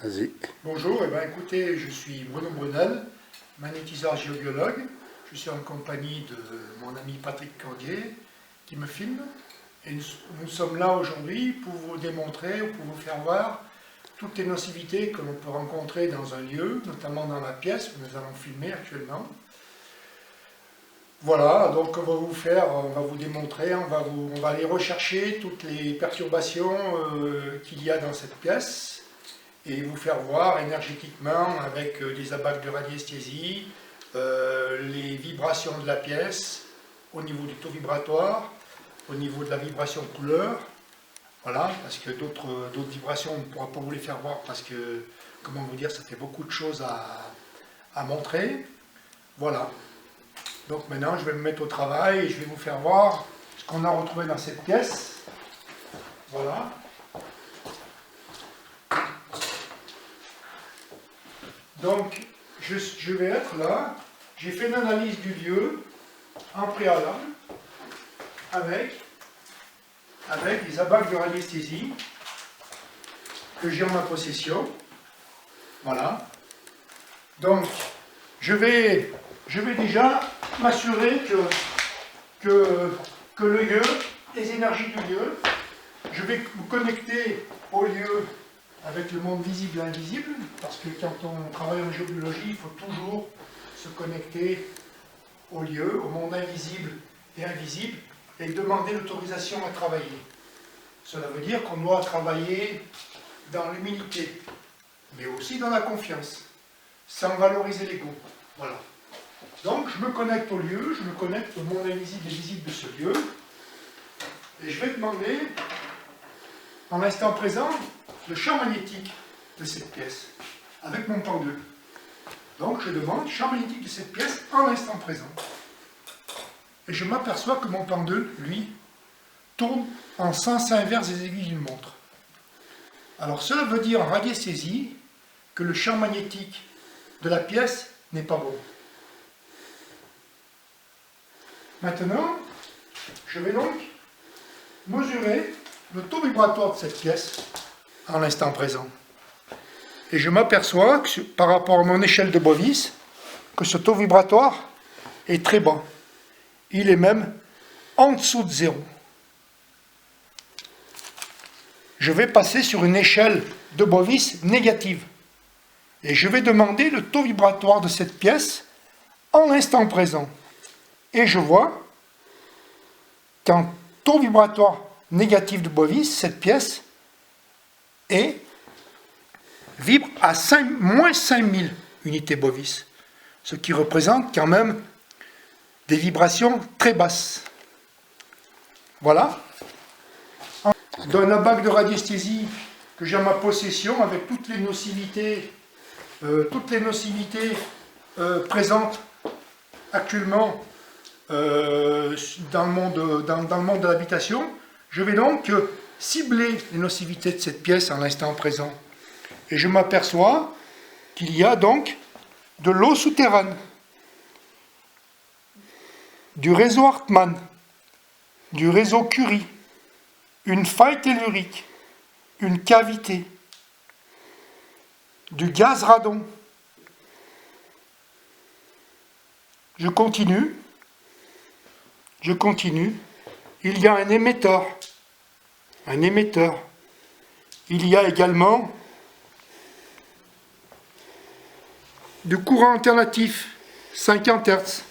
Vas-y. Bonjour, écoutez, je suis Bruno Brunel, magnétiseur géobiologue. Je suis en compagnie de mon ami Patrick Cordier qui me filme. Et nous sommes là aujourd'hui pour vous démontrer, ou pour vous faire voir toutes les nocivités que l'on peut rencontrer dans un lieu, notamment dans la pièce où nous allons filmer actuellement. Voilà, donc on va vous démontrer, on va aller rechercher toutes les perturbations qu'il y a dans cette pièce et vous faire voir énergétiquement avec des abacs de radiesthésie, les vibrations de la pièce au niveau du taux vibratoire, au niveau de la vibration couleur. Voilà, parce que d'autres vibrations, on ne pourra pas vous les faire voir parce que, comment vous dire, ça fait beaucoup de choses à montrer. Voilà. Donc maintenant, je vais me mettre au travail et je vais vous faire voir ce qu'on a retrouvé dans cette pièce. Voilà. Donc, je vais être là. J'ai fait une analyse du lieu en préalable avec les abacs de radiesthésie que j'ai en ma possession. Voilà. Donc, je vais déjà m'assurer que le lieu, les énergies du lieu, je vais vous connecter au lieu avec le monde visible et invisible, parce que quand on travaille en géobiologie, il faut toujours se connecter au lieu, au monde invisible et invisible, et demander l'autorisation à travailler. Cela veut dire qu'on doit travailler dans l'humilité, mais aussi dans la confiance, sans valoriser l'ego. Voilà. Donc je me connecte au lieu, je me connecte au monde invisible et visible de ce lieu, et je vais demander, en l'instant présent, le champ magnétique de cette pièce, avec mon pendule. Donc je demande le champ magnétique de cette pièce en l'instant présent. Et je m'aperçois que mon pendule, lui, tourne en sens inverse des aiguilles d'une montre. Alors cela veut dire en radiesthésie que le champ magnétique de la pièce n'est pas bon. Maintenant, je vais donc mesurer le taux vibratoire de cette pièce en l'instant présent. Et je m'aperçois que par rapport à mon échelle de Bovis, que ce taux vibratoire est très bas. Il est même en dessous de 0. Je vais passer sur une échelle de Bovis négative. Et je vais demander le taux vibratoire de cette pièce en l'instant présent. Et je vois qu'en taux vibratoire négatif de Bovis, cette pièce vibre à moins 5000 unités Bovis, ce qui représente quand même des vibrations très basses. Voilà. D'un abac de radiesthésie que j'ai en ma possession avec toutes les nocivités présentes actuellement dans le monde de l'habitation, je vais donc cibler les nocivités de cette pièce en l'instant présent. Et je m'aperçois qu'il y a donc de l'eau souterraine, du réseau Hartmann, du réseau Curie, une faille tellurique, une cavité, du gaz radon. Je continue. Il y a un émetteur. Il y a également du courant alternatif, 50 Hz.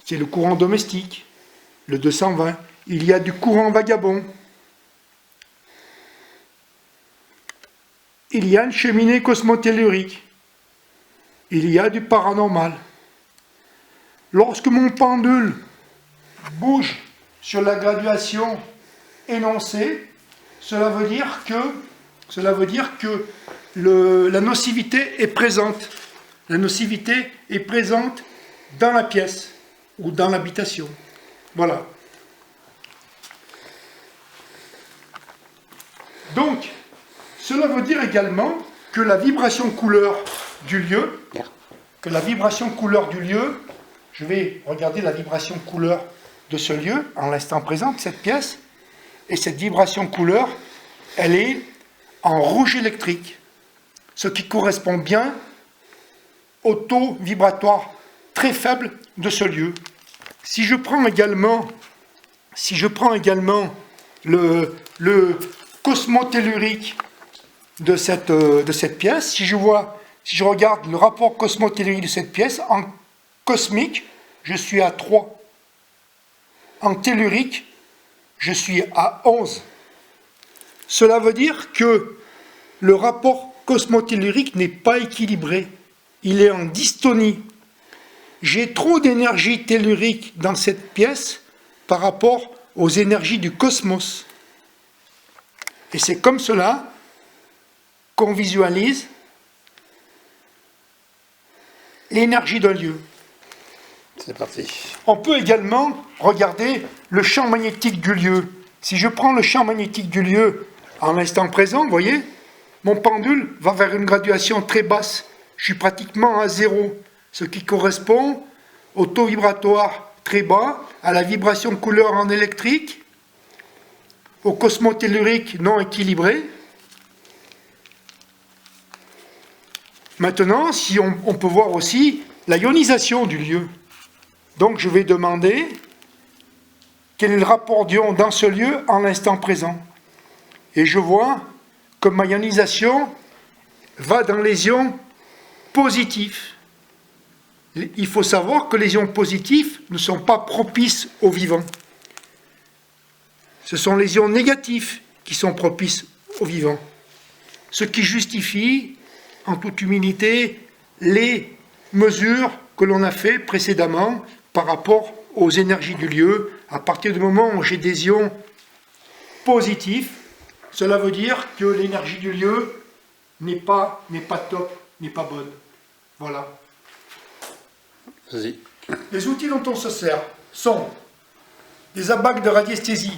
C'est le courant domestique, le 220. Il y a du courant vagabond. Il y a une cheminée cosmotellurique. Il y a du paranormal. Lorsque mon pendule bouge sur la graduation énoncée, cela veut dire que la nocivité est présente. La nocivité est présente dans la pièce ou dans l'habitation. Voilà. Donc, cela veut dire également que la vibration couleur du lieu, je vais regarder la vibration couleur de ce lieu, en l'instant présent, de cette pièce, et cette vibration couleur, elle est en rouge électrique. ce qui correspond bien au taux vibratoire très faible de ce lieu. Si je prends également le cosmotellurique de cette pièce, si je regarde le rapport cosmotellurique de cette pièce, en cosmique, je suis à 3. En tellurique, je suis à 11. Cela veut dire que le rapport cosmotellurique n'est pas équilibré. Il est en dystonie. J'ai trop d'énergie tellurique dans cette pièce par rapport aux énergies du cosmos. Et c'est comme cela qu'on visualise l'énergie d'un lieu. C'est parti. On peut également regarder le champ magnétique du lieu. Si je prends le champ magnétique du lieu en l'instant présent, vous voyez, mon pendule va vers une graduation très basse. Je suis pratiquement à 0, ce qui correspond au taux vibratoire très bas, à la vibration couleur en électrique, au cosmotellurique non équilibré. Maintenant, si on peut voir aussi la ionisation du lieu. Donc je vais demander quel est le rapport d'ion dans ce lieu en l'instant présent. Et je vois que ma ionisation va dans les ions positifs. Il faut savoir que les ions positifs ne sont pas propices aux vivants. Ce sont les ions négatifs qui sont propices aux vivants. Ce qui justifie, en toute humilité, les mesures que l'on a fait précédemment par rapport aux énergies du lieu. À partir du moment où j'ai des ions positifs, cela veut dire que l'énergie du lieu n'est pas top, n'est pas bonne. Voilà. Vas-y. Les outils dont on se sert sont des abacs de radiesthésie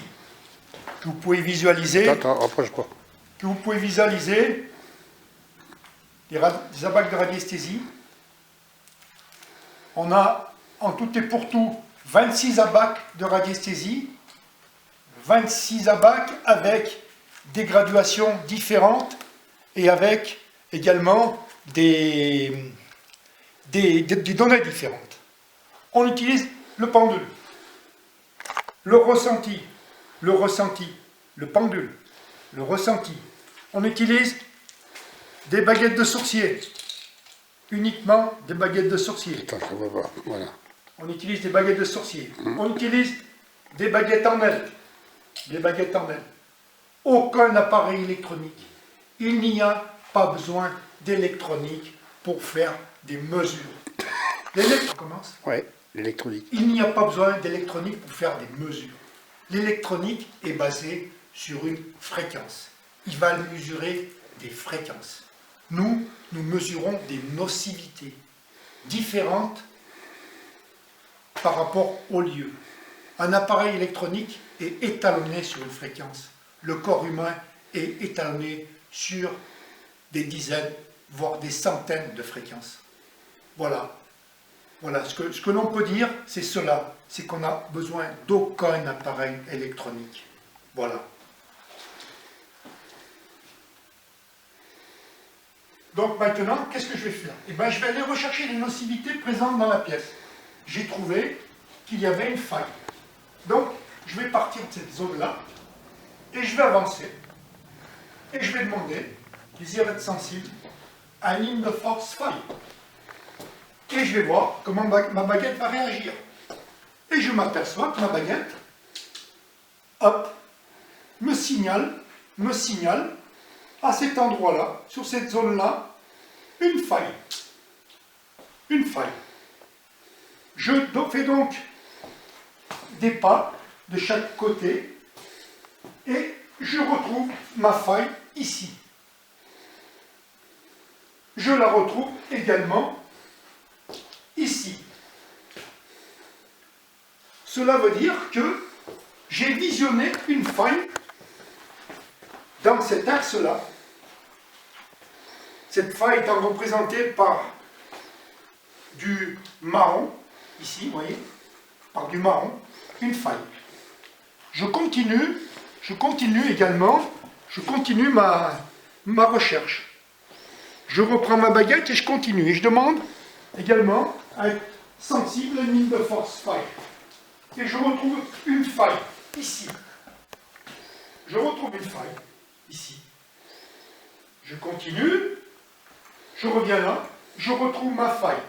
que vous pouvez visualiser. Attends, rapproche-toi. Que vous pouvez visualiser. Des abacs de radiesthésie. On a en tout et pour tout 26 abacs de radiesthésie. 26 abacs avec des graduations différentes et avec également des données différentes. On utilise le pendule, le ressenti, le pendule, le ressenti. On utilise des baguettes de sorcier, uniquement des baguettes de sorcier. Attends, je ne vois pas. Voilà. On utilise des baguettes de sorcier. On utilise des baguettes en aile. Des baguettes en aile. Aucun appareil électronique. Il n'y a pas besoin d'électronique pour faire des mesures. L'électronique commence. Oui, l'électronique. Il n'y a pas besoin d'électronique pour faire des mesures. L'électronique est basée sur une fréquence. Il va mesurer des fréquences. Nous mesurons des nocivités différentes par rapport au lieu. Un appareil électronique est étalonné sur une fréquence. Le corps humain est étalonné sur des dizaines, voire des centaines de fréquences. Voilà. Voilà. Ce que l'on peut dire, c'est cela. C'est qu'on n'a besoin d'aucun appareil électronique. Voilà. Donc maintenant, qu'est-ce que je vais faire? Eh bien, je vais aller rechercher les nocivités présentes dans la pièce. J'ai trouvé qu'il y avait une faille. Donc, je vais partir de cette zone-là et je vais avancer. Et je vais demander, désir être sensible, à une ligne de force faille. Et je vais voir comment ma baguette va réagir. Et je m'aperçois que ma baguette, hop, me signale à cet endroit-là, sur cette zone-là, une faille. Une faille. Je fais donc des pas de chaque côté et je retrouve ma faille ici. Je la retrouve également ici. Cela veut dire que j'ai visionné une faille dans cet axe-là. Cette faille étant représentée par du marron, ici, vous voyez, par du marron, une faille. Je continue également, ma recherche. je reprends ma baguette et je continue. Et je demande également à être sensible à une ligne de force faille. Et je retrouve une faille ici. Je retrouve une faille ici. Je continue. Je reviens là. Je retrouve ma faille.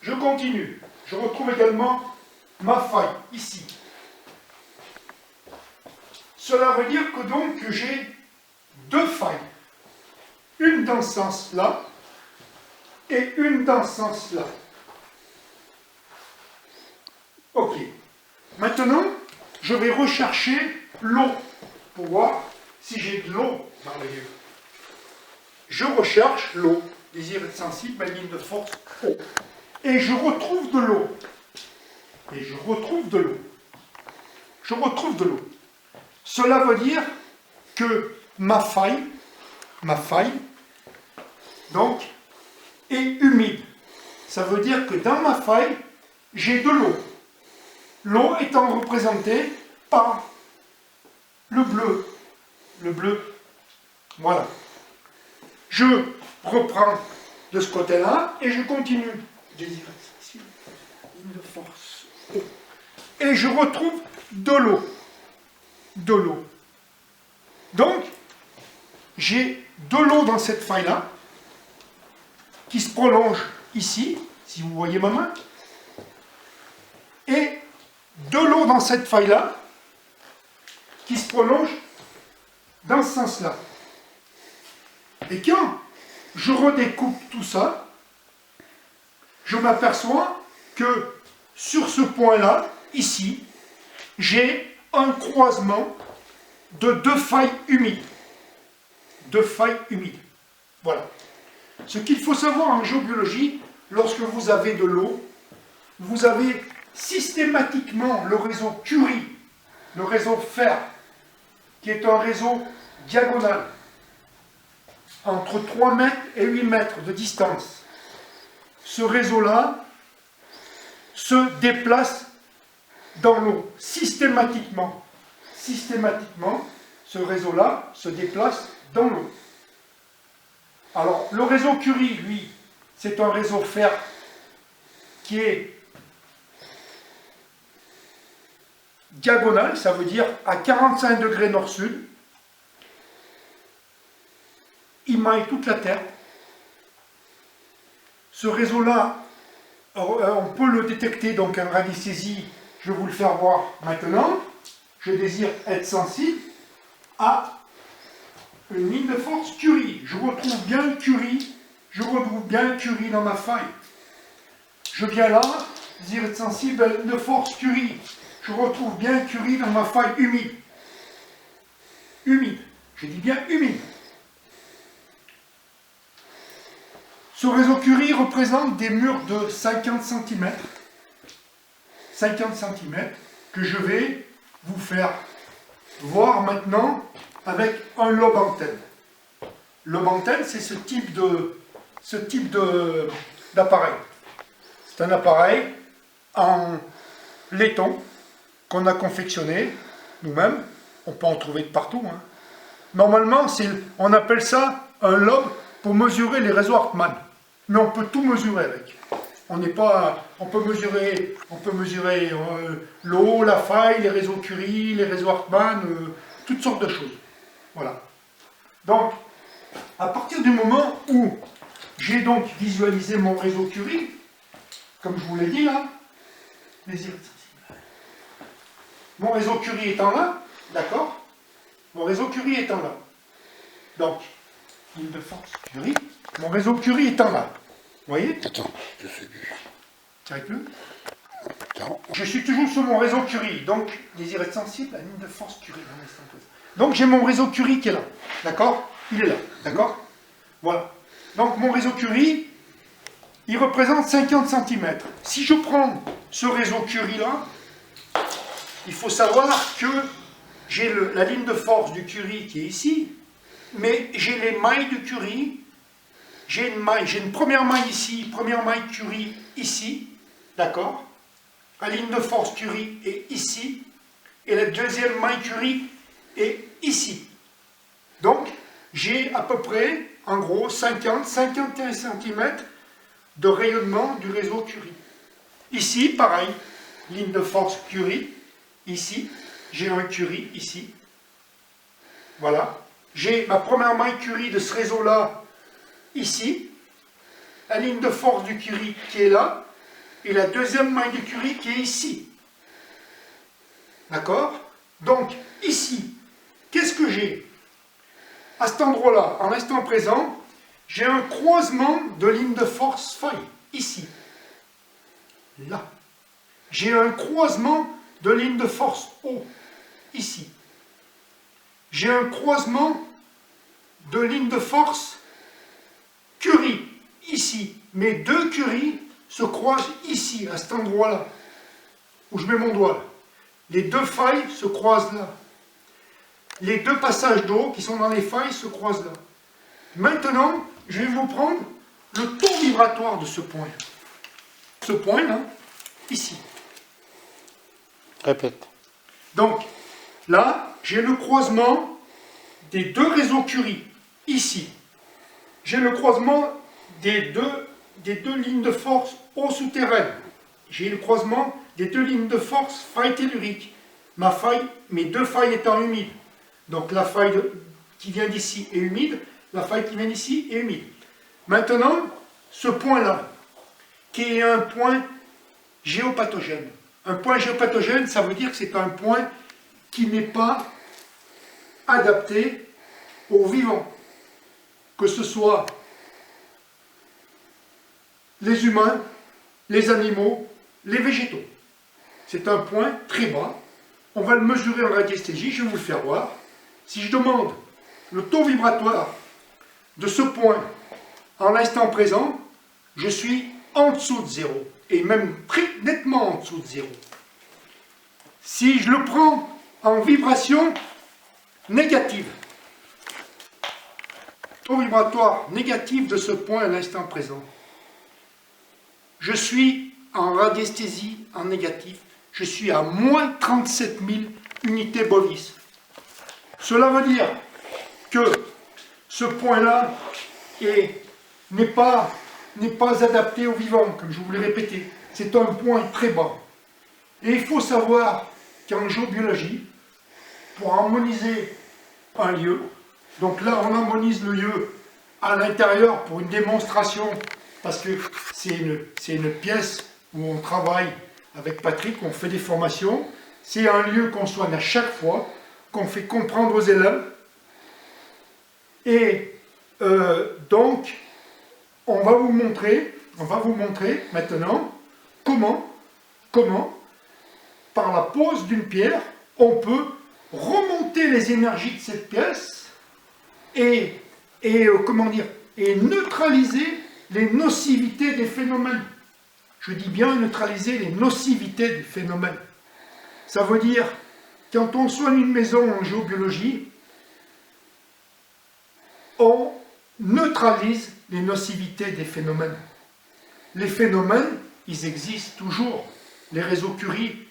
Je continue. Je retrouve également ma faille ici. Cela veut dire que donc j'ai deux failles. Une dans ce sens-là et une dans ce sens-là. Ok. Maintenant, je vais rechercher l'eau pour voir si j'ai de l'eau dans les yeux. Je recherche l'eau. Désir être sensible, ma ligne de force eau. Et je retrouve de l'eau. Et je retrouve de l'eau. Je retrouve de l'eau. Cela veut dire que ma faille, donc, est humide. Ça veut dire que dans ma faille, j'ai de l'eau. L'eau étant représentée par le bleu. Le bleu. Voilà. Je reprends de ce côté-là et je continue. Désir sensible, ligne de force. Et je retrouve de l'eau. De l'eau. Donc, j'ai de l'eau dans cette faille-là, qui se prolonge ici, si vous voyez ma main, et de l'eau dans cette faille-là, qui se prolonge dans ce sens-là. Et quand je redécoupe tout ça, je m'aperçois que sur ce point-là, ici, j'ai un croisement de deux failles humides. Deux failles humides. Voilà. Ce qu'il faut savoir en géobiologie, lorsque vous avez de l'eau, vous avez systématiquement le réseau Curie, le réseau fer, qui est un réseau diagonal, entre 3 mètres et 8 mètres de distance. Ce réseau-là se déplace dans l'eau, systématiquement. Systématiquement, ce réseau-là se déplace dans l'eau. Alors, le réseau Curie, lui, c'est un réseau fer qui est diagonal, ça veut dire à 45 degrés nord-sud. Il maille toute la Terre. Ce réseau-là, on peut le détecter donc en radiesthésie, je vais vous le faire voir maintenant. Je désire être sensible à une ligne de force Curie. Je retrouve bien Curie, je retrouve bien Curie dans ma faille. Je viens là, désire être sensible à une ligne de force Curie. Je retrouve bien Curie dans ma faille humide. Humide. Je dis bien humide. Ce réseau Curie représente des murs de 50 cm. 50 cm que je vais vous faire voir maintenant avec un lobe antenne. Lobe antenne, c'est ce type d'appareil. C'est un appareil en laiton qu'on a confectionné nous-mêmes. On peut en trouver de partout. Hein. Normalement, on appelle ça un lobe pour mesurer les réseaux Hartmann. Mais on peut tout mesurer avec. On peut mesurer l'eau, la faille, les réseaux Curie, les réseaux Hartmann, toutes sortes de choses. Voilà. Donc, à partir du moment où j'ai donc visualisé mon réseau Curie, comme je vous l'ai dit là, mon réseau Curie étant là, d'accord? Mon réseau Curie étant là. Donc, ligne de force Curie, mon réseau Curie étant là. Vous voyez? Attends, je sais plus. Arrête-le. Attends. Je suis toujours sur mon réseau Curie, donc désir être sensible à la ligne de force Curie. Donc j'ai mon réseau Curie qui est là, d'accord? Il est là, d'accord? Voilà. Donc mon réseau Curie, il représente 50 cm. Si je prends ce réseau Curie là, il faut savoir que j'ai la ligne de force du Curie qui est ici, mais j'ai les mailles du Curie. J'ai une première maille ici, première maille Curie ici, d'accord? La ligne de force Curie est ici, et la deuxième maille Curie est ici. Donc, j'ai à peu près, en gros, 51 cm de rayonnement du réseau Curie. Ici, pareil, ligne de force Curie. Ici, j'ai un Curie, ici. Voilà. J'ai ma première maille Curie de ce réseau-là, ici. La ligne de force du Curie qui est là. Et la deuxième maille du Curie qui est ici. D'accord? Donc, ici, qu'est-ce que j'ai? À cet endroit-là, en l'instant présent, j'ai un croisement de lignes de force faille, ici. Là. J'ai un croisement de lignes de force O, ici. J'ai un croisement de lignes de force Curie, ici. Mes deux Curie se croisent ici, à cet endroit-là, où je mets mon doigt. Là. Les deux failles se croisent là. Les deux passages d'eau qui sont dans les failles se croisent là. Maintenant, je vais vous prendre le taux vibratoire de ce point. Ce point-là, ici. Répète. Donc, là, j'ai le croisement des deux réseaux Curie, ici. J'ai le croisement des deux lignes de force eau souterraine. J'ai le croisement des deux lignes de force faille tellurique. Mes deux failles étant humides. Donc la faille qui vient d'ici est humide, la faille qui vient d'ici est humide. Maintenant, ce point-là, qui est un point géopathogène. Un point géopathogène, ça veut dire que c'est un point qui n'est pas adapté aux vivants. Que ce soit les humains, les animaux, les végétaux. C'est un point très bas. On va le mesurer en radiesthésie, je vais vous le faire voir. Si je demande le taux vibratoire de ce point en l'instant présent, je suis en dessous de 0, et même très nettement en dessous de 0. Si je le prends en vibration négative, taux vibratoire négatif de ce point à l'instant présent, je suis en radiesthésie en négatif, je suis à moins 37 000 unités bovis. Cela veut dire que ce point-là n'est pas adapté aux vivants, comme je vous l'ai répété. C'est un point très bas. Et il faut savoir qu'en géobiologie, pour harmoniser un lieu, donc là on harmonise le lieu à l'intérieur pour une démonstration, parce que c'est une pièce où on travaille avec Patrick, on fait des formations. C'est un lieu qu'on soigne à chaque fois, qu'on fait comprendre aux élèves. Et donc, on va vous montrer maintenant comment, par la pose d'une pierre, on peut remonter les énergies de cette pièce et neutraliser les nocivités des phénomènes. Je dis bien neutraliser les nocivités des phénomènes. Ça veut dire, quand on soigne une maison en géobiologie, on neutralise les nocivités des phénomènes. Les phénomènes, ils existent toujours. Les réseaux Curie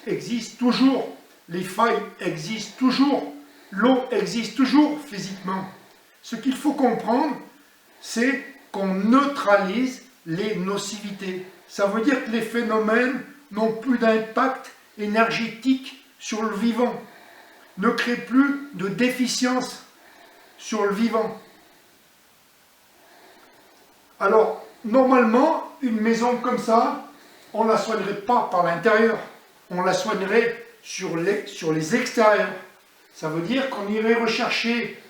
existent toujours. Les failles existent toujours. L'eau existe toujours physiquement. Ce qu'il faut comprendre, c'est qu'on neutralise les nocivités. Ça veut dire que les phénomènes n'ont plus d'impact énergétique sur le vivant, ne créent plus de déficience sur le vivant. Alors, normalement, une maison comme ça, on ne la soignerait pas par l'intérieur, on la soignerait sur les extérieurs. Ça veut dire qu'on irait rechercher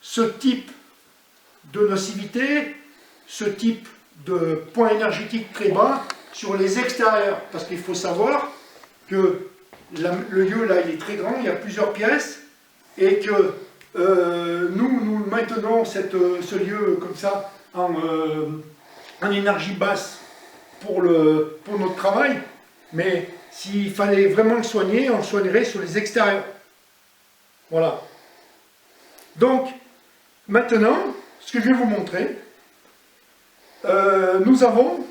ce type de nocivité, ce type de point énergétique très bas sur les extérieurs. Parce qu'il faut savoir que le lieu là, il est très grand, il y a plusieurs pièces, et que nous maintenons ce lieu comme ça en énergie basse pour notre travail, mais s'il fallait vraiment le soigner, on le soignerait sur les extérieurs. Voilà. Donc, maintenant, ce que je vais vous montrer, nous avons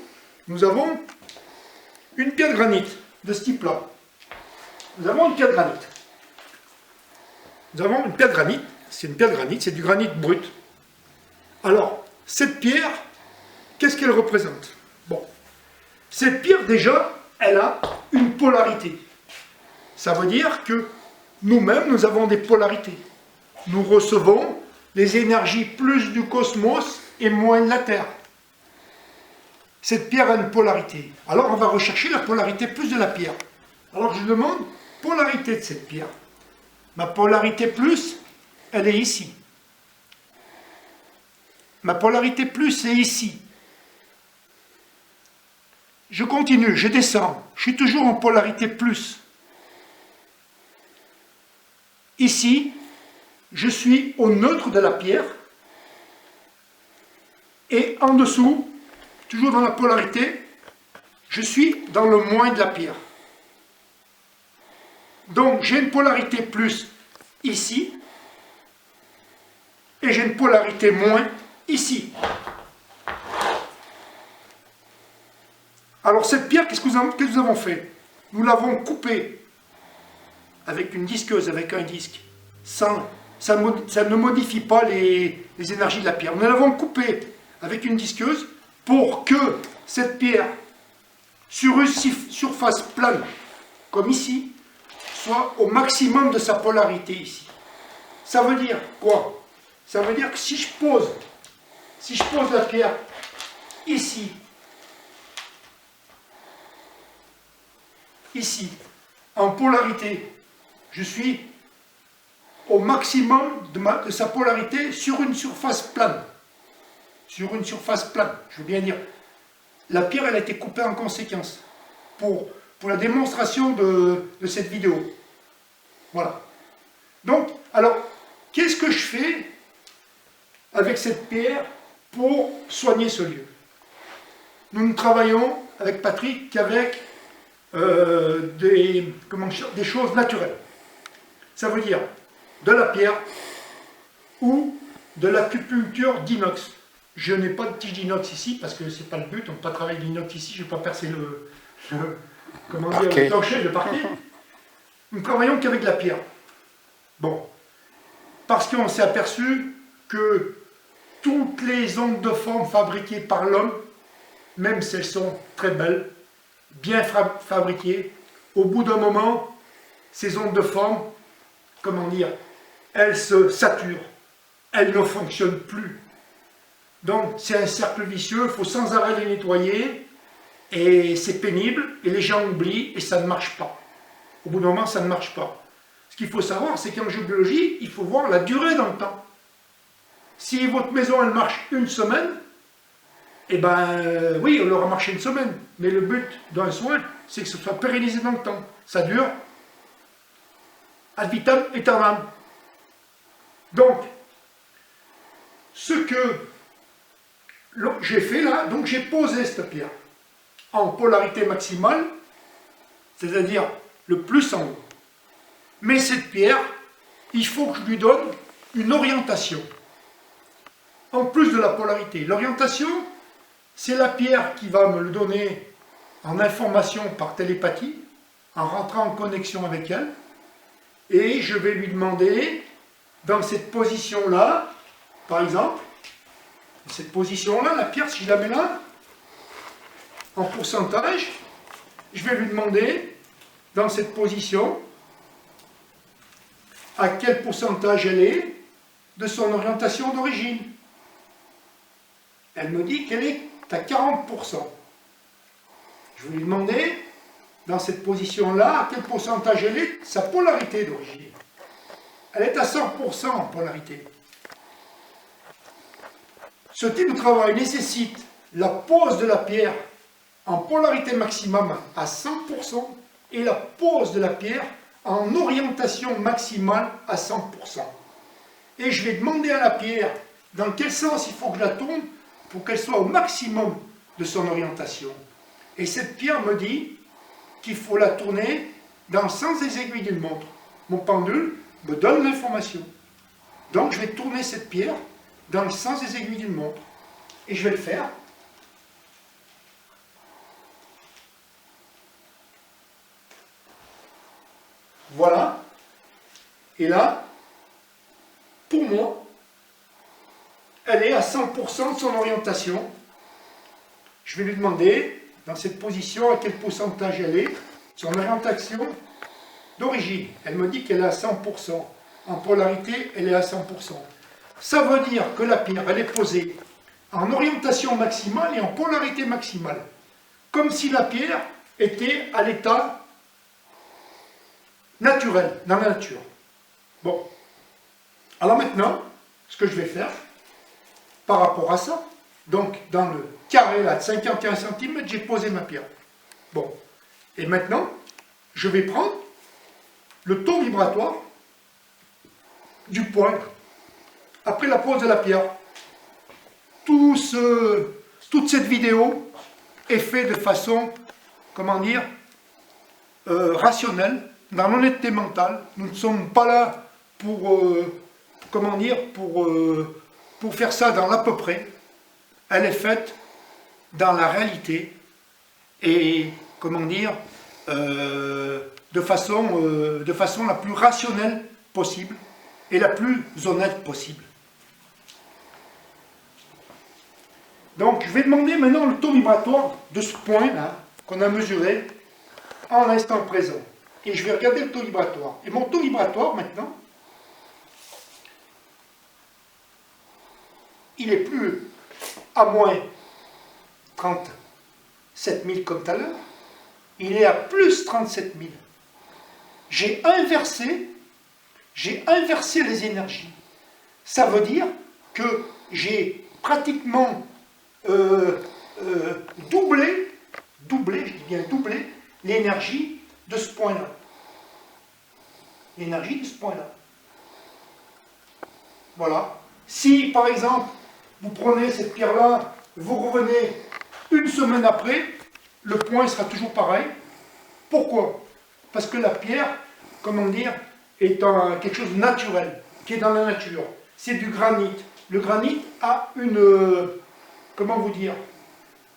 une pierre de granit de ce type-là. Nous avons une pierre de granit. c'est une pierre de granit, c'est du granit brut. Alors, cette pierre, qu'est-ce qu'elle représente? Bon, cette pierre, déjà, elle a une polarité. Ça veut dire que nous-mêmes, nous avons des polarités. Nous recevons les énergies plus du cosmos et moins de la Terre. Cette pierre a une polarité. Alors, on va rechercher la polarité plus de la pierre. Alors, je demande polarité de cette pierre. Ma polarité plus, elle est ici. Ma polarité plus est ici. Je continue, je descends. Je suis toujours en polarité plus. Ici, je suis au neutre de la pierre. Et en dessous, toujours dans la polarité, je suis dans le moins de la pierre. Donc, j'ai une polarité plus ici. Et j'ai une polarité moins ici. Alors cette pierre, qu'est-ce que nous avons fait? Nous l'avons coupée avec une disqueuse, avec un disque. Ça ne modifie pas les énergies de la pierre. Nous l'avons coupée avec une disqueuse pour que cette pierre, sur une surface plane, comme ici, soit au maximum de sa polarité ici. Ça veut dire quoi? Ça veut dire que si je pose la pierre ici, en polarité, je suis au maximum de sa polarité sur une surface plane. Sur une surface plane, je veux bien dire. La pierre, elle a été coupée en conséquence pour la démonstration de cette vidéo. Voilà. Donc, alors, qu'est-ce que je fais avec cette pierre pour soigner ce lieu? Nous ne travaillons avec Patrick qu'avec des choses naturelles. Ça veut dire de la pierre ou de l'acupuncture d'inox. Je n'ai pas de tige d'inox ici parce que ce n'est pas le but, on ne peut pas travailler l'inox ici, je ne vais pas percer le plancher, le parquet. Nous ne travaillons qu'avec la pierre. Bon, parce qu'on s'est aperçu que toutes les ondes de forme fabriquées par l'homme, même si elles sont très belles, bien fabriquées, au bout d'un moment, ces ondes de forme, comment dire, elles se saturent, elles ne fonctionnent plus. Donc c'est un cercle vicieux, il faut sans arrêt les nettoyer, et c'est pénible, et les gens oublient, et ça ne marche pas. Au bout d'un moment, ça ne marche pas. Ce qu'il faut savoir, c'est qu'en géobiologie, il faut voir la durée dans le temps. Si votre maison, elle marche une semaine, eh bien, oui, elle aura marché une semaine. Mais le but d'un soin, c'est que ce soit pérennisé dans le temps. Ça dure ad vitam aeternam. Donc, ce que j'ai fait là, donc j'ai posé cette pierre en polarité maximale, c'est-à-dire le plus en haut. Mais cette pierre, il faut que je lui donne une orientation. En plus de la polarité. L'orientation, c'est la pierre qui va me le donner en information par télépathie, en rentrant en connexion avec elle. Et je vais lui demander, dans cette position-là, par exemple, cette position-là, la pierre, si je la mets là, en pourcentage, je vais lui demander, dans cette position, à quel pourcentage elle est de son orientation d'origine. Elle me dit qu'elle est à 40%. Je vais lui demander, dans cette position-là, à quel pourcentage elle est de sa polarité d'origine. Elle est à 100% en polarité. Ce type de travail nécessite la pose de la pierre en polarité maximum à 100% et la pose de la pierre en orientation maximale à 100%. Et je vais demander à la pierre dans quel sens il faut que je la tourne pour qu'elle soit au maximum de son orientation. Et cette pierre me dit qu'il faut la tourner dans le sens des aiguilles d'une montre. Mon pendule me donne l'information. Donc je vais tourner cette pierre dans le sens des aiguilles d'une montre. Et je vais le faire. Voilà. Et là, pour moi, elle est à 100% de son orientation. Je vais lui demander, dans cette position, à quel pourcentage elle est, son orientation d'origine. Elle me dit qu'elle est à 100%. En polarité, elle est à 100%. Ça veut dire que la pierre, elle est posée en orientation maximale et en polarité maximale. Comme si la pierre était à l'état naturel, dans la nature. Bon. Alors maintenant, ce que je vais faire, par rapport à ça, donc dans le carré là de 51 cm, j'ai posé ma pierre. Bon. Et maintenant, je vais prendre le taux vibratoire du point après la pose de la pierre. Toute cette vidéo est faite de façon, comment dire, rationnelle, dans l'honnêteté mentale. Nous ne sommes pas là pour, comment dire, pour faire ça dans l'à peu près. Elle est faite dans la réalité et, comment dire, de façon la plus rationnelle possible et la plus honnête possible. Donc, je vais demander maintenant le taux vibratoire de ce point-là qu'on a mesuré en l'instant présent. Et je vais regarder le taux vibratoire. Et mon taux vibratoire, maintenant, il est plus à moins 37 000 comme tout à l'heure. Il est à plus 37 000. J'ai inversé les énergies. Ça veut dire que j'ai pratiquement doublé, je dis bien doublé, l'énergie de ce point-là. L'énergie de ce point-là. Voilà. Si, par exemple, vous prenez cette pierre-là, vous revenez une semaine après, le point sera toujours pareil. Pourquoi? Parce que la pierre, comment dire, est quelque chose de naturel, qui est dans la nature. C'est du granit. Le granit a une, comment vous dire,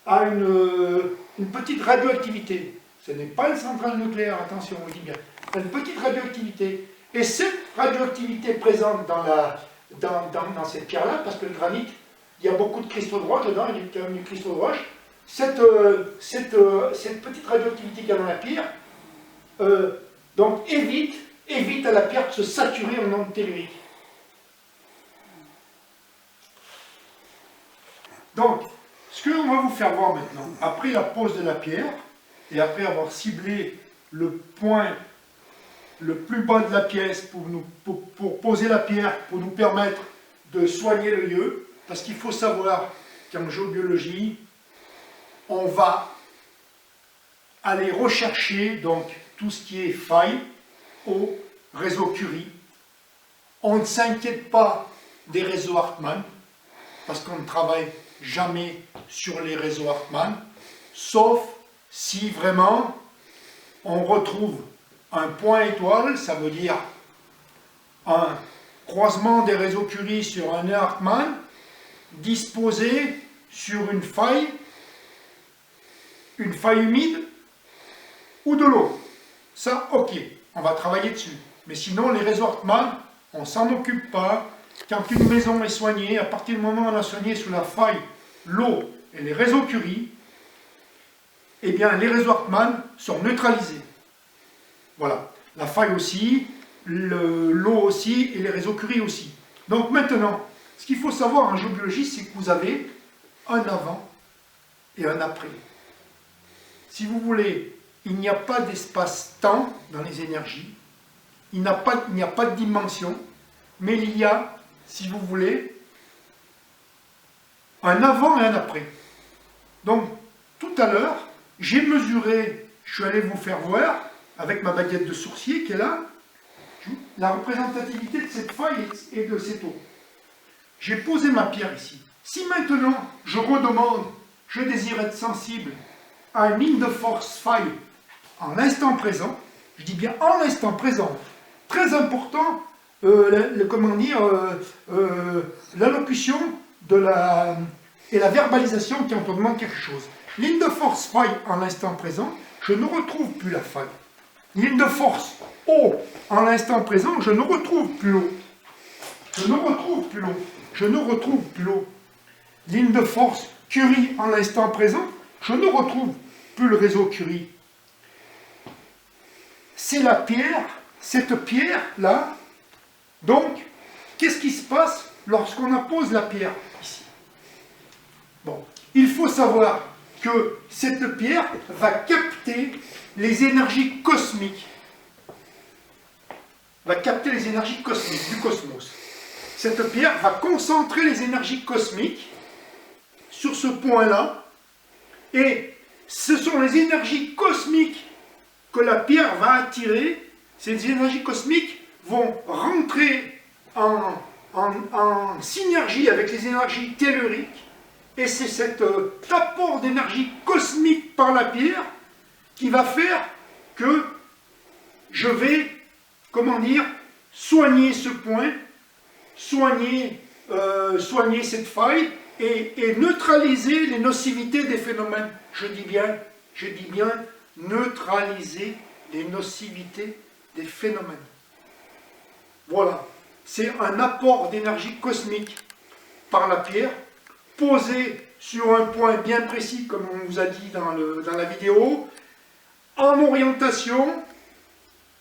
a une petite radioactivité. Ce n'est pas une centrale nucléaire, attention, on dit bien. Il a une petite radioactivité. Et cette radioactivité présente dans cette pierre-là, parce que le granit, il y a beaucoup de cristaux de roche dedans, il y a quand même des cristaux de roche. Cette petite radioactivité qu'il y a dans la pierre, donc évite à la pierre de se saturer en ondes telluriques. Donc, ce que l'on va vous faire voir maintenant, après la pose de la pierre, et après avoir ciblé le point le plus bas de la pièce pour poser la pierre, pour nous permettre de soigner le lieu, parce qu'il faut savoir qu'en géobiologie, on va aller rechercher donc tout ce qui est faille au réseau Curie. On ne s'inquiète pas des réseaux Hartmann, parce qu'on ne travaille jamais sur les réseaux Hartmann, sauf si vraiment on retrouve un point étoile, ça veut dire un croisement des réseaux Curie sur un nœud Hartmann, disposé sur une faille humide ou de l'eau. Ça, ok, on va travailler dessus. Mais sinon, les réseaux Hartmann, on ne s'en occupe pas. Quand une maison est soignée, à partir du moment où on a soigné sous la faille, l'eau et les réseaux Curie, eh bien, les réseaux Hartmann sont neutralisés. Voilà. La faille aussi, l'eau aussi et les réseaux Curie aussi. Donc maintenant, ce qu'il faut savoir en géobiologie, c'est que vous avez un avant et un après. Si vous voulez, il n'y a pas d'espace-temps dans les énergies, il n'y a pas de dimension, mais il y a, si vous voulez, un avant et un après. Donc, tout à l'heure, j'ai mesuré, je suis allé vous faire voir, avec ma baguette de sourcier qui est là, la représentativité de cette faille et de cette eau. J'ai posé ma pierre ici. Si maintenant, je redemande, je désire être sensible à une ligne de force faille en l'instant présent, je dis bien en l'instant présent, très important, l'allocution et la verbalisation quand on demande quelque chose. Ligne de force faille en l'instant présent, je ne retrouve plus la faille. Ligne de force eau en l'instant présent, je ne retrouve plus l'eau. je ne retrouve plus l'eau. Je ne retrouve plus l'eau. Ligne de force Curie en l'instant présent, je ne retrouve plus le réseau Curie. C'est la pierre, cette pierre-là. Donc, qu'est-ce qui se passe lorsqu'on appose la pierre ici? Bon, il faut savoir que cette pierre va capter les énergies cosmiques. Va capter les énergies cosmiques du cosmos. Cette pierre va concentrer les énergies cosmiques sur ce point-là, et ce sont les énergies cosmiques que la pierre va attirer. Ces énergies cosmiques vont rentrer en synergie avec les énergies telluriques, et c'est cet apport d'énergie cosmique par la pierre qui va faire que je vais, comment dire, soigner ce point, soigner cette faille, et neutraliser les nocivités des phénomènes. Je dis bien neutraliser les nocivités des phénomènes. Voilà, c'est un apport d'énergie cosmique par la pierre, posé sur un point bien précis, comme on vous a dit dans la vidéo, en orientation,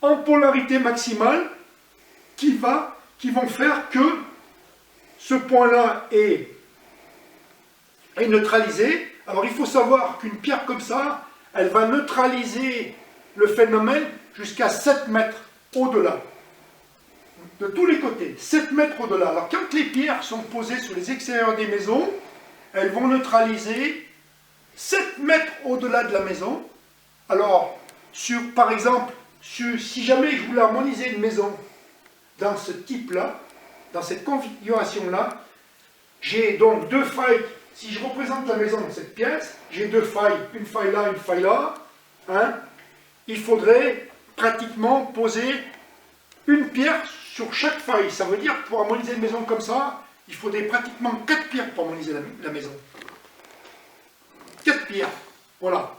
en polarité maximale, qui vont faire que ce point-là est neutralisé. Alors il faut savoir qu'une pierre comme ça, elle va neutraliser le phénomène jusqu'à 7 mètres au-delà. De tous les côtés, 7 mètres au-delà. Alors quand les pierres sont posées sur les extérieurs des maisons, elles vont neutraliser 7 mètres au-delà de la maison. Alors, par exemple, si jamais je voulais harmoniser une maison dans ce type-là, dans cette configuration-là, j'ai donc deux failles. Si je représente la maison dans cette pièce, j'ai deux failles, une faille là, une faille là. Hein, il faudrait pratiquement poser une pierre sur chaque faille. Ça veut dire que pour harmoniser une maison comme ça, il faudrait pratiquement 4 pierres pour harmoniser la maison. 4 pierres, voilà.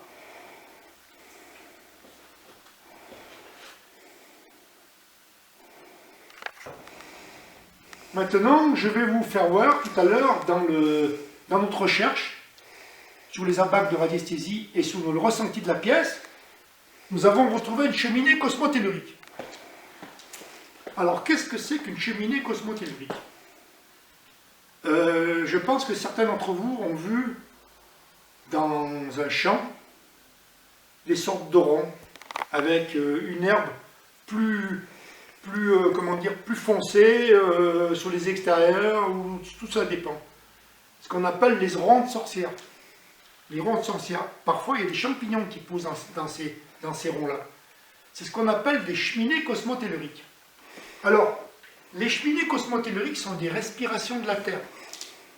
Maintenant, je vais vous faire voir tout à l'heure dans notre recherche sur les impacts de radiesthésie et sur le ressenti de la pièce, nous avons retrouvé une cheminée cosmotellurique. Alors, qu'est-ce que c'est qu'une cheminée cosmotellurique? Je pense que certains d'entre vous ont vu dans un champ des sortes de ronds avec une herbe plus foncée sur les extérieurs, ou tout ça dépend. Ce qu'on appelle les ronds de sorcières. Les ronds de sorcières. Parfois, il y a des champignons qui poussent dans ces ronds-là. C'est ce qu'on appelle des cheminées cosmotelluriques. Alors, les cheminées cosmotelluriques sont des respirations de la Terre.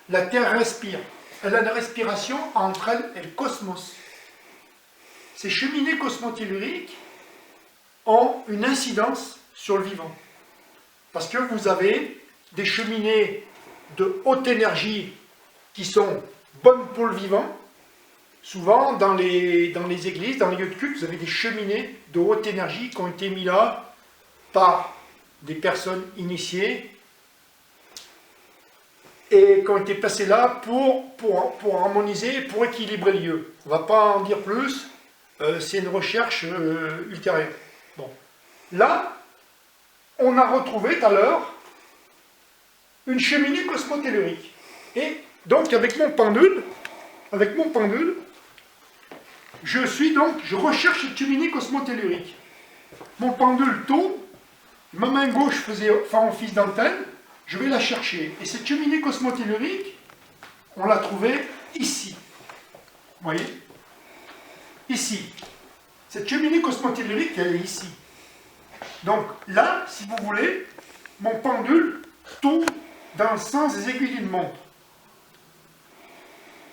La Terre respire. Elle a une respiration entre elle et le cosmos. Ces cheminées cosmotelluriques ont une incidence sur le vivant. Parce que vous avez des cheminées de haute énergie qui sont bonnes pour le vivant. Souvent, dans les églises, dans les lieux de culte, vous avez des cheminées de haute énergie qui ont été mises là par des personnes initiées et qui ont été placées là pour harmoniser, pour équilibrer le lieu. On ne va pas en dire plus, c'est une recherche ultérieure. Bon. Là, on a retrouvé tout à l'heure une cheminée cosmotellurique. Et donc, avec mon pendule, je recherche cette cheminée cosmotellurique. Mon pendule tourne, ma main gauche faisait office d'antenne, je vais la chercher. Et cette cheminée cosmotellurique, on l'a trouvée ici. Vous voyez? Ici. Cette cheminée cosmotellurique, elle est ici. Donc là, si vous voulez, mon pendule tourne dans le sens des aiguilles d'une montre.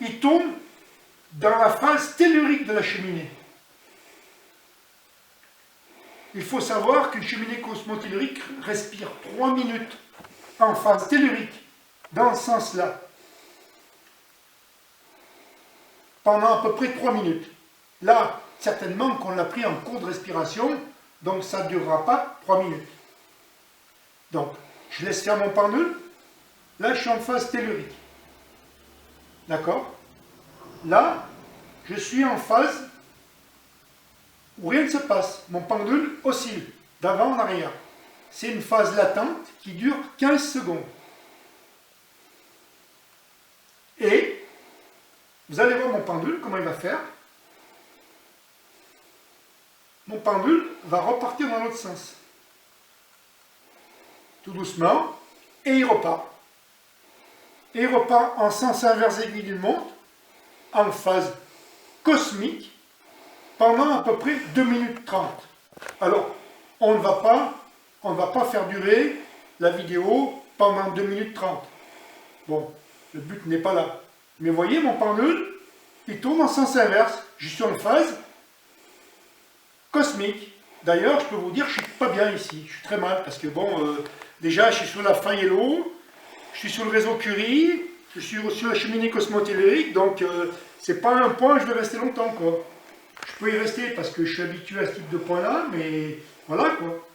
Il tourne dans la phase tellurique de la cheminée. Il faut savoir qu'une cheminée cosmotellurique respire 3 minutes en phase tellurique, dans ce sens-là. Pendant à peu près 3 minutes. Là, certainement qu'on l'a pris en cours de respiration, donc ça ne durera pas 3 minutes. Donc, je laisse faire mon pendule. Là, je suis en phase tellurique. D'accord? Là, je suis en phase où rien ne se passe. Mon pendule oscille d'avant en arrière. C'est une phase latente qui dure 15 secondes. Et vous allez voir mon pendule, comment il va faire. Mon pendule va repartir dans l'autre sens. Tout doucement. Et il repart. Et il repart en sens inverse aiguille d'une montre, en phase cosmique, pendant à peu près 2 minutes 30. Alors, on ne va pas faire durer la vidéo pendant 2 minutes 30. Bon, le but n'est pas là. Mais vous voyez, mon pendule, il tourne en sens inverse. Je suis en phase cosmique. D'ailleurs, je peux vous dire, je ne suis pas bien ici. Je suis très mal, parce que bon, déjà, je suis sur la fin Yellow, je suis sur le réseau Curie, je suis sur la cheminée cosmotellurique, donc c'est pas un point où je vais rester longtemps, quoi. Je peux y rester parce que je suis habitué à ce type de point-là, mais voilà, quoi.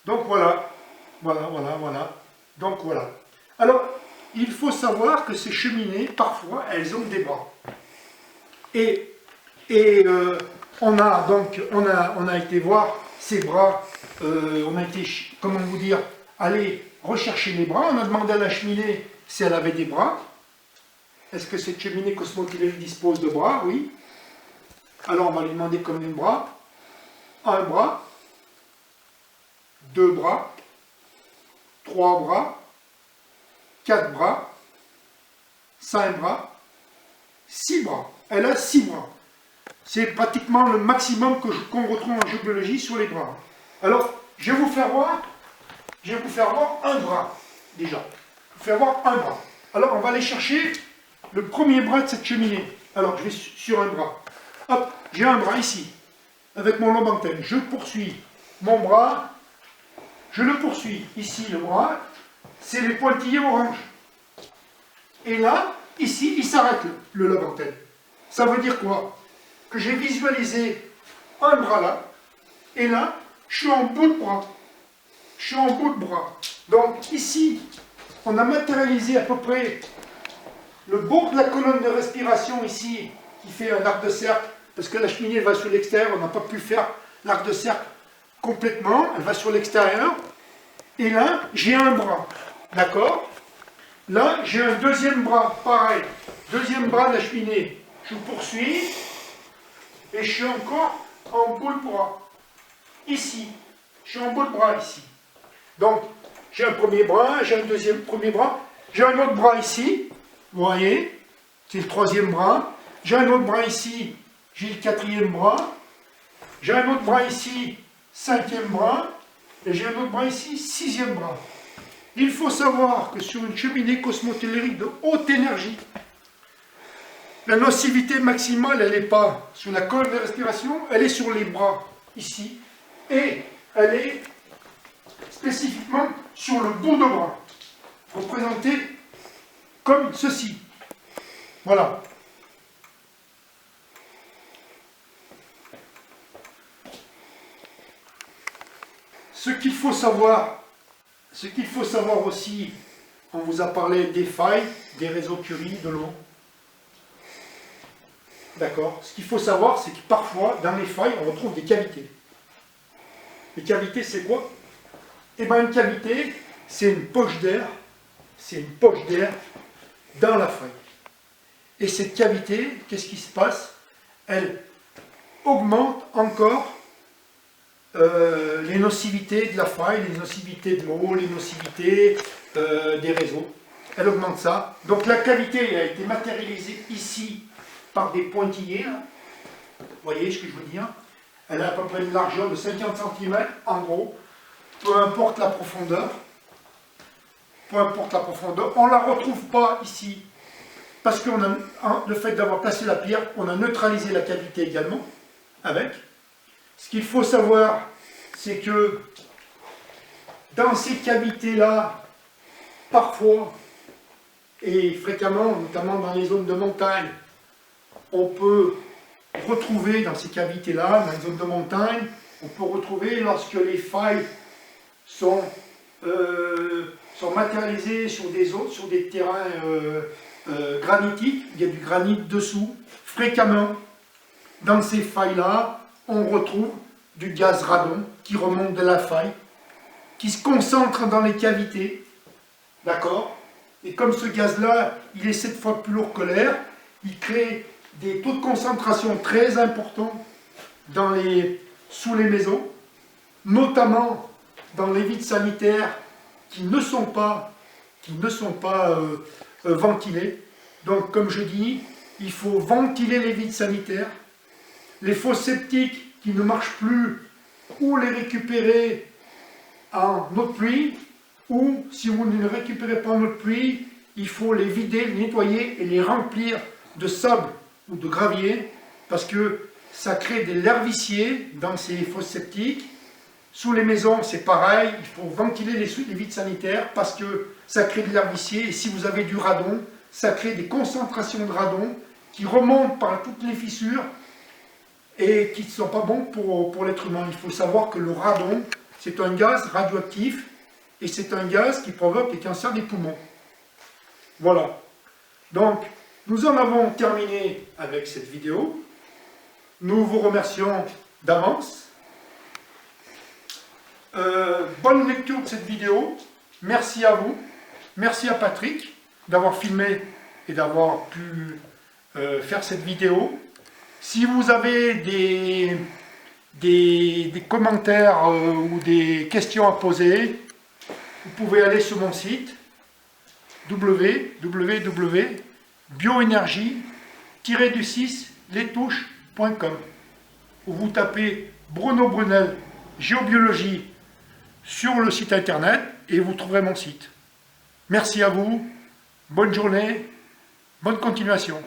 Donc voilà, voilà. Donc voilà. Alors, il faut savoir que ces cheminées, parfois, elles ont des bras. Et on a été voir ces bras, on a été, comment vous dire, aller rechercher les bras. On a demandé à la cheminée si elle avait des bras. Est-ce que cette cheminée cosmotellurique dispose de bras? Oui. Alors on va lui demander combien de bras. 1 bras, 2 bras, 3 bras, 4 bras, 5 bras, 6 bras. Elle a 6 bras. C'est pratiquement le maximum qu'on retrouve en géobiologie sur les bras. Alors, je vais vous faire voir un bras, déjà. Je vais vous faire voir un bras. Alors, on va aller chercher le premier bras de cette cheminée. Alors, je vais sur un bras. Hop, j'ai un bras ici, avec mon lobe antenne. Je poursuis mon bras, je le poursuis. Ici, le bras, c'est les pointillés orange. Et là, ici, il s'arrête, le lobe antenne. Ça veut dire quoi? Que j'ai visualisé un bras là, et là, je suis en bout de bras. Je suis en bout de bras. Donc ici, on a matérialisé à peu près le bout de la colonne de respiration ici, qui fait un arc de cercle, parce que la cheminée va sur l'extérieur, on n'a pas pu faire l'arc de cercle complètement, elle va sur l'extérieur. Et là, j'ai un bras, d'accord? Là, j'ai un deuxième bras, pareil, deuxième bras de la cheminée. Je poursuis, et je suis encore en bout de bras. Ici, je suis en bout de bras ici. Donc, j'ai un premier bras, j'ai un deuxième premier bras, j'ai un autre bras ici, vous voyez, c'est le troisième bras. J'ai un autre bras ici, j'ai le quatrième bras. J'ai un autre bras ici, cinquième bras. Et j'ai un autre bras ici, sixième bras. Il faut savoir que sur une cheminée cosmotellurique de haute énergie, la nocivité maximale, elle n'est pas sur la colonne de respiration, elle est sur les bras, ici. Et elle est spécifiquement sur le bout de bras, représenté comme ceci. Voilà. Ce qu'il faut savoir aussi, on vous a parlé des failles, des réseaux Curie, de l'eau. D'accord? Ce qu'il faut savoir, c'est que parfois, dans les failles, on retrouve des cavités. Les cavités, c'est quoi? Eh bien, une cavité, c'est une poche d'air. C'est une poche d'air dans la faille. Et cette cavité, qu'est-ce qui se passe? Elle augmente encore les nocivités de la faille, les nocivités de l'eau, les nocivités des réseaux. Elle augmente ça. Donc la cavité a été matérialisée ici par des pointillés. Là. Vous voyez ce que je veux dire? Elle a à peu près une largeur de 50 cm en gros. Peu importe la profondeur. Peu importe la profondeur. On ne la retrouve pas ici. Parce que le fait d'avoir placé la pierre, on a neutralisé la cavité également avec. Ce qu'il faut savoir, c'est que dans ces cavités-là, parfois et fréquemment, notamment dans les zones de montagne, on peut retrouver dans ces cavités-là, dans les zones de montagne, on peut retrouver lorsque les failles sont sont matérialisés sur des terrains granitiques. Il y a du granit dessous. Fréquemment, dans ces failles-là, on retrouve du gaz radon qui remonte de la faille, qui se concentre dans les cavités. D'accord? Et comme ce gaz-là, il est 7 fois plus lourd que l'air, il crée des taux de concentration très importants sous les maisons, notamment dans les vides sanitaires qui ne sont pas ventilés. Donc, comme je dis, il faut ventiler les vides sanitaires. Les fosses septiques qui ne marchent plus, ou les récupérer en eau de pluie, ou si vous ne les récupérez pas en eau de pluie, il faut les vider, les nettoyer et les remplir de sable ou de gravier, parce que ça crée des larviciers dans ces fosses septiques. Sous les maisons, c'est pareil, il faut ventiler les vides sanitaires parce que ça crée des larviciers, et si vous avez du radon, ça crée des concentrations de radon qui remontent par toutes les fissures et qui ne sont pas bons pour l'être humain. Il faut savoir que le radon, c'est un gaz radioactif et c'est un gaz qui provoque les cancers des poumons. Voilà. Donc, nous en avons terminé avec cette vidéo. Nous vous remercions d'avance. Bonne lecture de cette vidéo. Merci à vous. Merci à Patrick d'avoir filmé et d'avoir pu faire cette vidéo. Si vous avez des commentaires ou des questions à poser, vous pouvez aller sur mon site www.bioénergie-du6lestouches.com, où vous tapez Bruno Brunel géobiologie sur le site internet et vous trouverez mon site. Merci à vous, bonne journée, bonne continuation.